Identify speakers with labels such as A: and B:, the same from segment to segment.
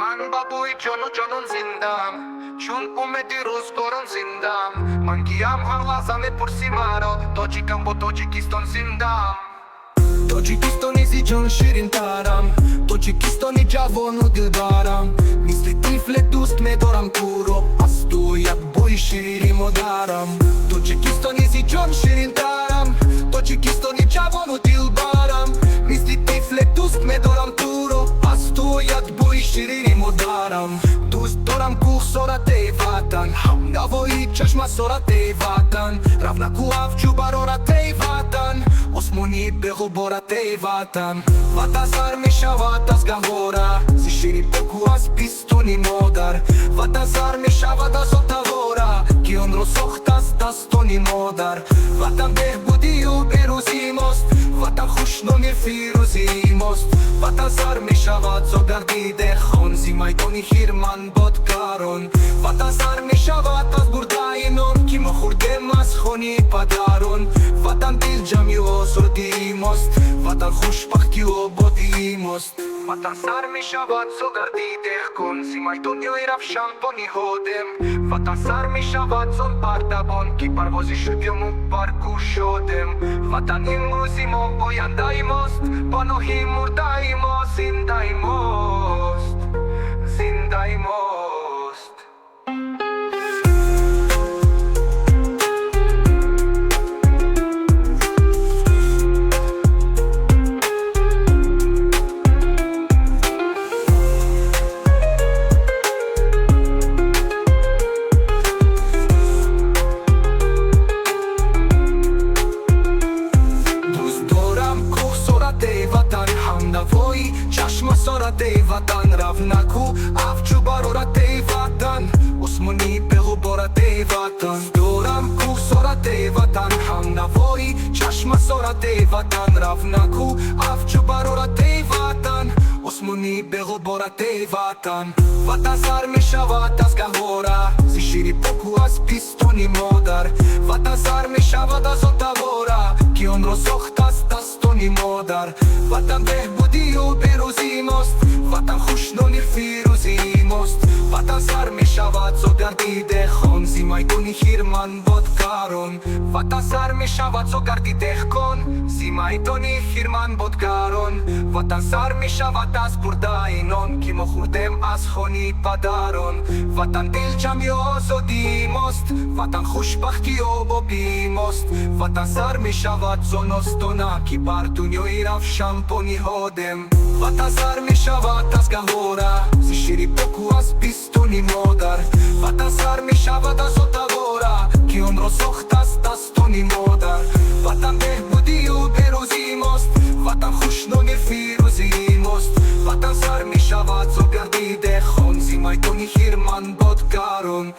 A: Man babui jonon zindam Chun umeti rustoron zindam Mangiam halazame por simaro Tojikam bo Tojikiston zindam Tojikistoni zijon shirin taram Tojikistoni javonu dilbaram Misli tifle dust me doram kuro Astu jak boi shirin modaram Tojikistoni zijon shirin taram Tojikistoni javonu dilbaram Misli tifle dust me doram kuro Astu jak boi shirin modaram Dust doram ku sorate vatan Navoi chashma sorate vatan Ravna ku avju barorate vatan Osmoni behulborate vatan Vatazar mishavatas gahora Zishiri pekuas pistuni modar Vatazar mishavatas otavora Kion rosochtas dastoni modar Vatan behbudiu beruzimost Vatan khushno nirfiruzimost Vatazar mishavat zogardi dechon Zimaitoni hirman bodkaron Vatazar mishavatas burdainon Kimo khurdem az khoni padaron Vatan diljami osordimost Vatan khushbachti obodimost Vatan sar mishavat zogardi dechkon Zimaitoni oirav shamponi hodem Vatan sar mishavat zon pardabon Ki parvozi shudyomu parku shodem Vatan imruzimo oyandaimost Panohim urdaimost Zindaimost Zindaimost Navoi chashma sorate vatan Ravnaku avchu barorate vatan Osmoni behulborate vatan Doram ku sorate vatan Ham navoi chashma sorate vatan Ravnaku avchu barorate vatan Osmoni behulborate vatan Vatazar mishavatas gahora Zishiri pekuas pistoni modar Vatazar mishavatas otavora Kion rosochtas dastoni modar Vatan behbudiu beruzimost Vatan khushno nirfiruzimost Vatan sar mishavat zogardi dechon Zimaitoni hirman bodkaron Vatan sar mishavat zogardi dechkon Zimaitoni hirman bodkaron Vatan sar mishavat az burdainon Kimo khurdem az khoni padaron Vatan diljami ozodimost Vatan khushbachti obobimost Vatan sar mishavat zonostona Ki partunyo irav shamponi hodem Vatazar mishavatas gahora Zishiri pekuas pistuni modar Vatazar mishavatas otavora Kion rosochtas dastoni modar Vatan behbudiu beruzimost Vatan khushno nirfiruzimost Vatan sar mishavat zogardi dechon Zimaitoni hirman bodkaron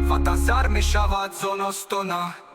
A: Vatazar mishavat zonostona